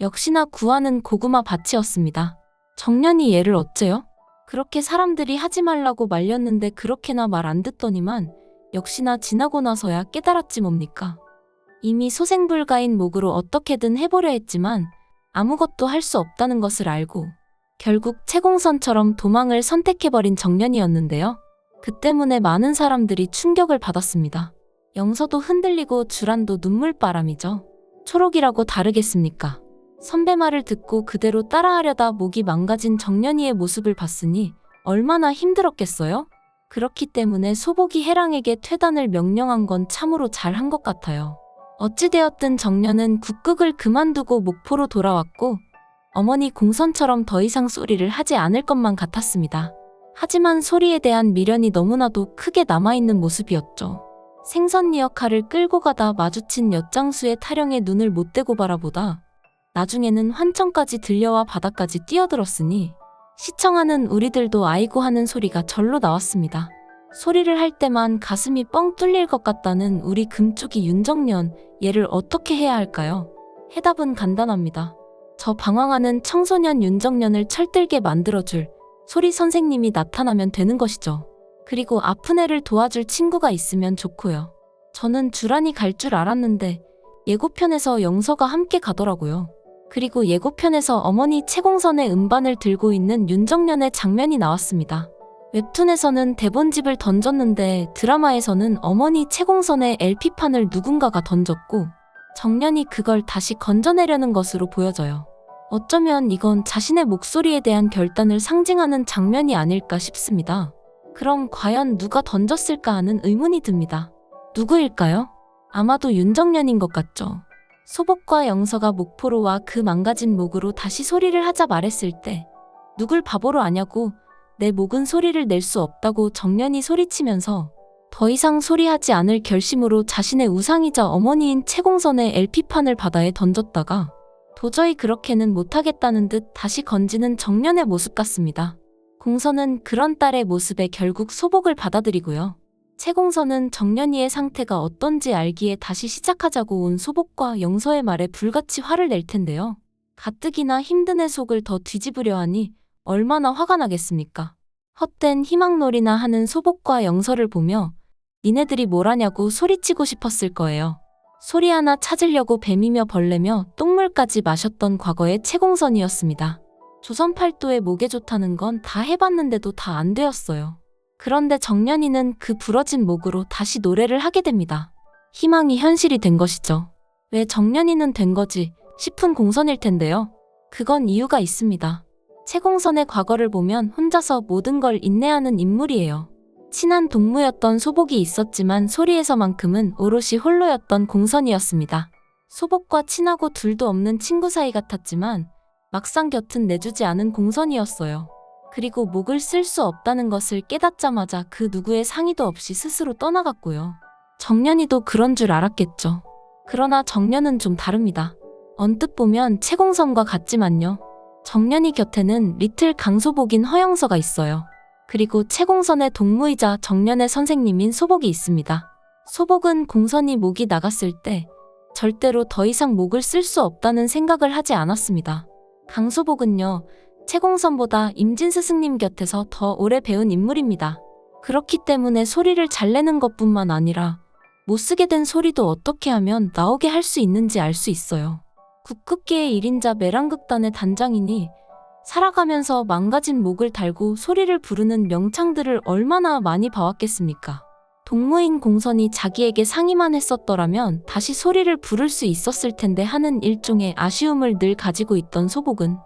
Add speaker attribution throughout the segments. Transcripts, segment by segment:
Speaker 1: 역시나 구하는 고구마 밭이었습니다. 정년이 얘를 어째요? 그렇게 사람들이 하지 말라고 말렸는데 그렇게나 말 안 듣더니만 역시나 지나고 나서야 깨달았지 뭡니까. 이미 소생불가인 목으로 어떻게든 해보려 했지만 아무것도 할 수 없다는 것을 알고 결국 채공선처럼 도망을 선택해버린 정년이었는데요. 그 때문에 많은 사람들이 충격을 받았습니다. 영서도 흔들리고 주란도 눈물바람이죠. 초록이라고 다르겠습니까? 선배 말을 듣고 그대로 따라하려다 목이 망가진 정년이의 모습을 봤으니 얼마나 힘들었겠어요? 그렇기 때문에 소복이 해랑에게 퇴단을 명령한 건 참으로 잘한 것 같아요. 어찌되었든 정년은 국극을 그만두고 목포로 돌아왔고 어머니 공선처럼 더 이상 소리를 하지 않을 것만 같았습니다. 하지만 소리에 대한 미련이 너무나도 크게 남아있는 모습이었죠. 생선리 역할을 끌고 가다 마주친 엿장수의 타령에 눈을 못 떼고 바라보다 나중에는 환청까지 들려와 바다까지 뛰어들었으니 시청하는 우리들도 아이고 하는 소리가 절로 나왔습니다. 소리를 할 때만 가슴이 뻥 뚫릴 것 같다는 우리 금쪽이 윤정년, 얘를 어떻게 해야 할까요? 해답은 간단합니다. 저 방황하는 청소년 윤정년을 철들게 만들어줄 소리 선생님이 나타나면 되는 것이죠. 그리고 아픈 애를 도와줄 친구가 있으면 좋고요. 저는 주란이 갈 줄 알았는데 예고편에서 영서가 함께 가더라고요. 그리고 예고편에서 어머니 채공선의 음반을 들고 있는 윤정년의 장면이 나왔습니다. 웹툰에서는 대본집을 던졌는데 드라마에서는 어머니 채공선의 LP판을 누군가가 던졌고 정년이 그걸 다시 건져내려는 것으로 보여져요. 어쩌면 이건 자신의 목소리에 대한 결단을 상징하는 장면이 아닐까 싶습니다. 그럼 과연 누가 던졌을까 하는 의문이 듭니다. 누구일까요? 아마도 윤정년인 것 같죠. 소복과 영서가 목포로 와 그 망가진 목으로 다시 소리를 하자 말했을 때 누굴 바보로 아냐고 내 목은 소리를 낼 수 없다고 정년이 소리치면서 더 이상 소리하지 않을 결심으로 자신의 우상이자 어머니인 채공선의 LP판을 바다에 던졌다가 도저히 그렇게는 못하겠다는 듯 다시 건지는 정년의 모습 같습니다. 공선은 그런 딸의 모습에 결국 소복을 받아들이고요. 채공선은 정년이의 상태가 어떤지 알기에 다시 시작하자고 온 소복과 영서의 말에 불같이 화를 낼 텐데요. 가뜩이나 힘든 애 속을 더 뒤집으려 하니 얼마나 화가 나겠습니까? 헛된 희망놀이나 하는 소복과 영서를 보며 니네들이 뭘 하냐고 소리치고 싶었을 거예요. 소리 하나 찾으려고 뱀이며 벌레며 똥물까지 마셨던 과거의 채공선이었습니다. 조선팔도의 목에 좋다는 건 다 해봤는데도 다 안 되었어요. 그런데 정년이는 그 부러진 목으로 다시 노래를 하게 됩니다. 희망이 현실이 된 것이죠. 왜 정년이는 된 거지 싶은 공선일 텐데요. 그건 이유가 있습니다. 채공선의 과거를 보면 혼자서 모든 걸 인내하는 인물이에요. 친한 동무였던 소복이 있었지만 소리에서만큼은 오롯이 홀로였던 공선이었습니다. 소복과 친하고 둘도 없는 친구 사이 같았지만 막상 곁은 내주지 않은 공선이었어요. 그리고 목을 쓸 수 없다는 것을 깨닫자마자 그 누구의 상의도 없이 스스로 떠나갔고요. 정년이도 그런 줄 알았겠죠. 그러나 정년은 좀 다릅니다. 언뜻 보면 채공선과 같지만요. 정년이 곁에는 리틀 강소복인 허영서가 있어요. 그리고 채공선의 동무이자 정년의 선생님인 소복이 있습니다. 소복은 공선이 목이 나갔을 때 절대로 더 이상 목을 쓸 수 없다는 생각을 하지 않았습니다. 강소복은요, 채공선보다 임진 스승님 곁에서 더 오래 배운 인물입니다. 그렇기 때문에 소리를 잘 내는 것뿐만 아니라 못 쓰게 된 소리도 어떻게 하면 나오게 할 수 있는지 알 수 있어요. 국극계의 1인자 매랑극단의 단장이니 살아가면서 망가진 목을 달고 소리를 부르는 명창들을 얼마나 많이 봐왔겠습니까? 동무인 공선이 자기에게 상의만 했었더라면 다시 소리를 부를 수 있었을 텐데 하는 일종의 아쉬움을 늘 가지고 있던 소복은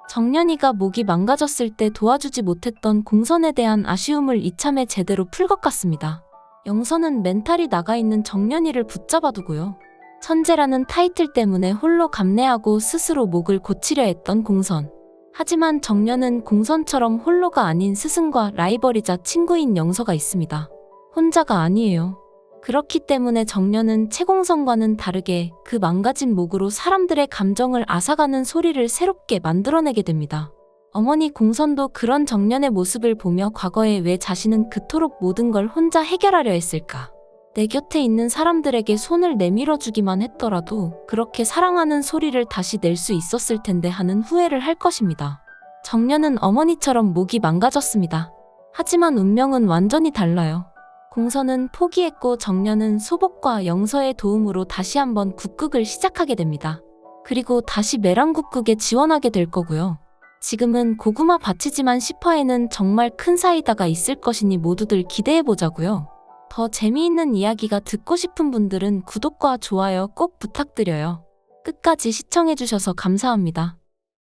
Speaker 1: 정년이가 목이 망가졌을 때 도와주지 못했던 공선에 대한 아쉬움을 이참에 제대로 풀 것 같습니다. 영서는 멘탈이 나가있는 정년이를 붙잡아두고요. 천재라는 타이틀 때문에 홀로 감내하고 스스로 목을 고치려 했던 공선. 하지만 정년은 공선처럼 홀로가 아닌 스승과 라이벌이자 친구인 영서가 있습니다. 혼자가 아니에요. 그렇기 때문에 정년은 채공선과는 다르게 그 망가진 목으로 사람들의 감정을 앗아가는 소리를 새롭게 만들어내게 됩니다. 어머니 공선도 그런 정년의 모습을 보며 과거에 왜 자신은 그토록 모든 걸 혼자 해결하려 했을까? 내 곁에 있는 사람들에게 손을 내밀어 주기만 했더라도 그렇게 사랑하는 소리를 다시 낼 수 있었을 텐데 하는 후회를 할 것입니다. 정년은 어머니처럼 목이 망가졌습니다. 하지만 운명은 완전히 달라요. 공서는 포기했고 정년은 소복과 영서의 도움으로 다시 한번 국극을 시작하게 됩니다. 그리고 다시 매랑국극에 지원하게 될 거고요. 지금은 고구마 밭이지만 10화에는 정말 큰 사이다가 있을 것이니 모두들 기대해보자고요. 더 재미있는 이야기가 듣고 싶은 분들은 구독과 좋아요 꼭 부탁드려요. 끝까지 시청해주셔서 감사합니다.